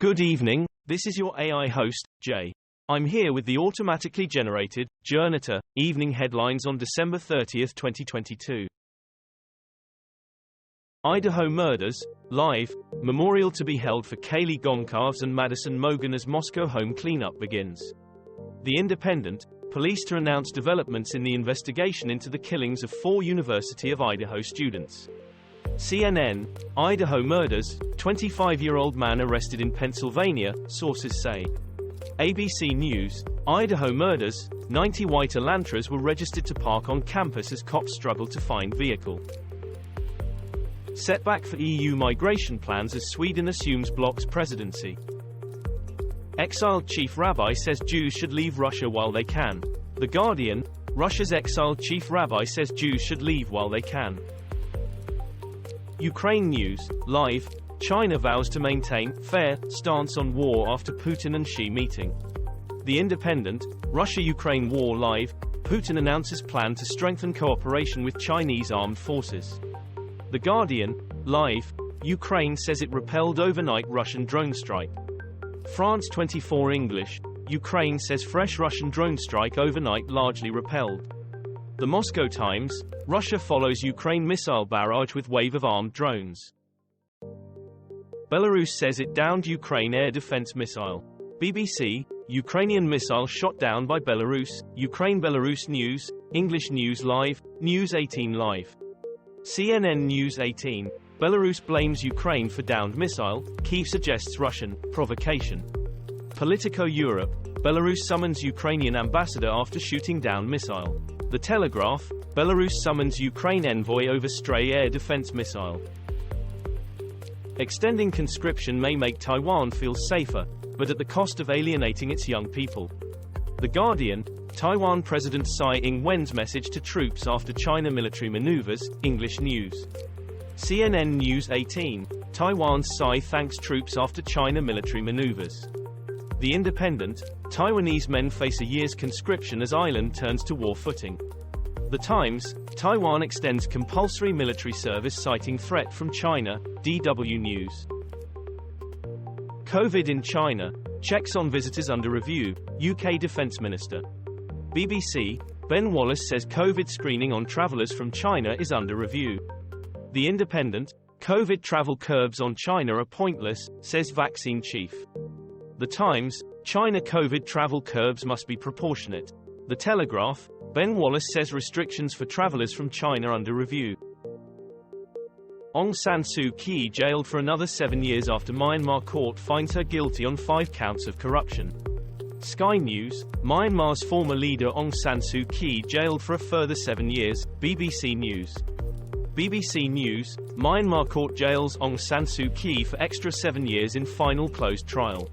Good evening, this is your AI host, Jay. I'm here with the automatically generated, Journato, evening headlines on December 30, 2022. Idaho murders, live, memorial to be held for Kaylee Goncalves and Madison Mogen as Moscow home cleanup begins. The Independent, police to announce developments in the investigation into the killings of 4 University of Idaho students. CNN, Idaho murders, 25-year-old man arrested in Pennsylvania, sources say. ABC News, Idaho murders, 90 white Elantras were registered to park on campus as cops struggled to find vehicle. Setback for EU migration plans as Sweden assumes bloc's presidency. Exiled chief rabbi says Jews should leave Russia while they can. The Guardian, Russia's exiled chief rabbi says Jews should leave while they can. Ukraine news, live, China vows to maintain fair stance on war after Putin and Xi meeting. The Independent, Russia-Ukraine war live, Putin announces plan to strengthen cooperation with Chinese armed forces. The Guardian, live, Ukraine says it repelled overnight Russian drone strike. France 24 English, Ukraine says fresh Russian drone strike overnight largely repelled. The Moscow Times, Russia follows Ukraine missile barrage with wave of armed drones. Belarus says it downed Ukraine air defense missile. BBC, Ukrainian missile shot down by Belarus, Ukraine-Belarus news, English News Live, News 18 Live. CNN News 18, Belarus blames Ukraine for downed missile, Kyiv suggests Russian provocation. Politico Europe, Belarus summons Ukrainian ambassador after shooting down missile. The Telegraph, Belarus summons Ukraine envoy over stray air defense missile. Extending conscription may make Taiwan feel safer, but at the cost of alienating its young people. The Guardian, Taiwan President Tsai Ing-wen's message to troops after China military maneuvers, English News. CNN News 18, Taiwan's Tsai thanks troops after China military maneuvers. The Independent, Taiwanese men face a year's conscription as island turns to war footing. The Times, Taiwan extends compulsory military service citing threat from China, DW News. COVID in China, checks on visitors under review, UK Defence Minister. BBC, Ben Wallace says COVID screening on travellers from China is under review. The Independent, COVID travel curbs on China are pointless, says vaccine chief. The Times, China COVID travel curbs must be proportionate. The Telegraph, Ben Wallace says restrictions for travellers from China under review. Aung San Suu Kyi jailed for another 7 years after Myanmar court finds her guilty on 5 counts of corruption. Sky News, Myanmar's former leader Aung San Suu Kyi jailed for a further 7 years, BBC News. BBC News, Myanmar court jails Aung San Suu Kyi for extra 7 years in final closed trial.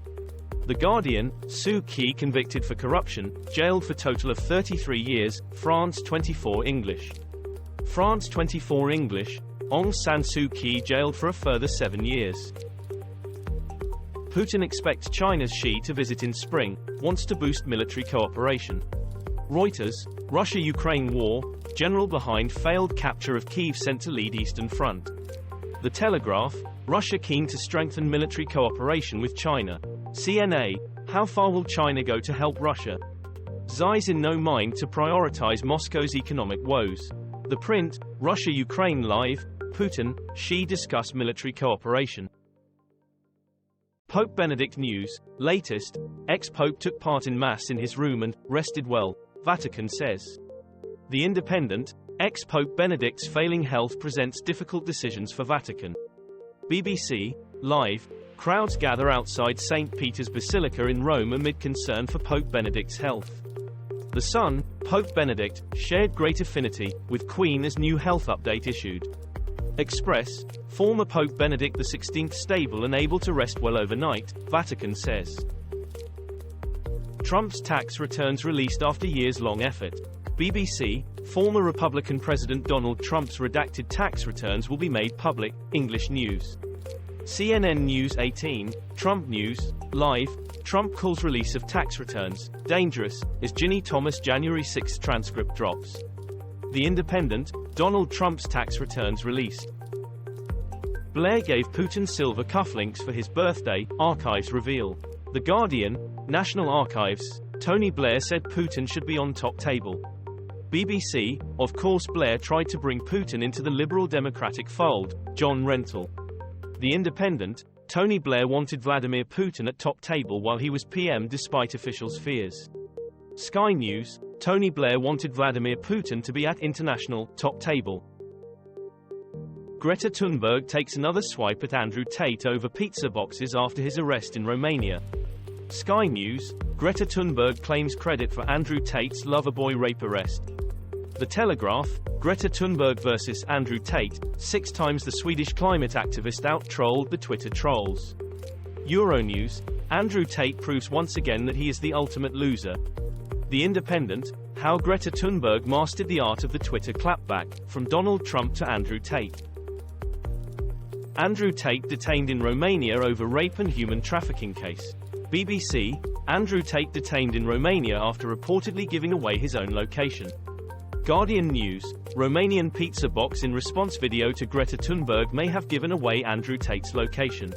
The Guardian, Suu Kyi convicted for corruption, jailed for total of 33 years, France 24 English. France 24 English, Aung San Suu Kyi jailed for a further 7 years. Putin expects China's Xi to visit in spring, wants to boost military cooperation. Reuters, Russia-Ukraine war, general behind failed capture of Kyiv sent to lead Eastern Front. The Telegraph, Russia keen to strengthen military cooperation with China. CNA, how far will China go to help Russia? Xi's in no mind to prioritize Moscow's economic woes. The Print, Russia-Ukraine live, Putin, Xi discuss military cooperation. Pope Benedict news, latest, ex-pope took part in mass in his room and rested well, Vatican says. The Independent, ex-pope Benedict's failing health presents difficult decisions for Vatican. BBC, live, crowds gather outside St. Peter's Basilica in Rome amid concern for Pope Benedict's health. The Sun, Pope Benedict, shared great affinity with Queen as new health update issued. Express, former Pope Benedict XVI stable and able to rest well overnight, Vatican says. Trump's tax returns released after years-long effort. BBC, former Republican President Donald Trump's redacted tax returns will be made public, English News. CNN News 18, Trump News, live, Trump calls release of tax returns dangerous, as Ginny Thomas January 6 transcript drops. The Independent, Donald Trump's tax returns released. Blair gave Putin silver cufflinks for his birthday, archives reveal. The Guardian, National Archives, Tony Blair said Putin should be on top table. BBC, of course Blair tried to bring Putin into the Liberal Democratic fold, John Rentoul. The Independent, Tony Blair wanted Vladimir Putin at top table while he was PM despite officials' fears. Sky News, Tony Blair wanted Vladimir Putin to be at international top table. Greta Thunberg takes another swipe at Andrew Tate over pizza boxes after his arrest in Romania. Sky News, Greta Thunberg claims credit for Andrew Tate's Loverboy rape arrest. The Telegraph, Greta Thunberg versus Andrew Tate, 6 times the Swedish climate activist out-trolled the Twitter trolls. Euronews, Andrew Tate proves once again that he is the ultimate loser. The Independent, how Greta Thunberg mastered the art of the Twitter clapback, from Donald Trump to Andrew Tate. Andrew Tate detained in Romania over rape and human trafficking case. BBC, Andrew Tate detained in Romania after reportedly giving away his own location. Guardian News, Romanian pizza box in response video to Greta Thunberg may have given away Andrew Tate's location.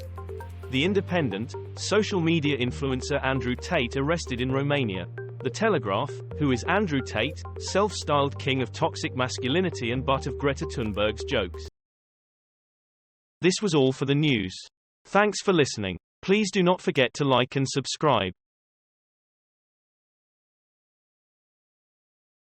The Independent, social media influencer Andrew Tate arrested in Romania. The Telegraph, who is Andrew Tate, self-styled king of toxic masculinity and butt of Greta Thunberg's jokes. This was all for the news. Thanks for listening. Please do not forget to like and subscribe.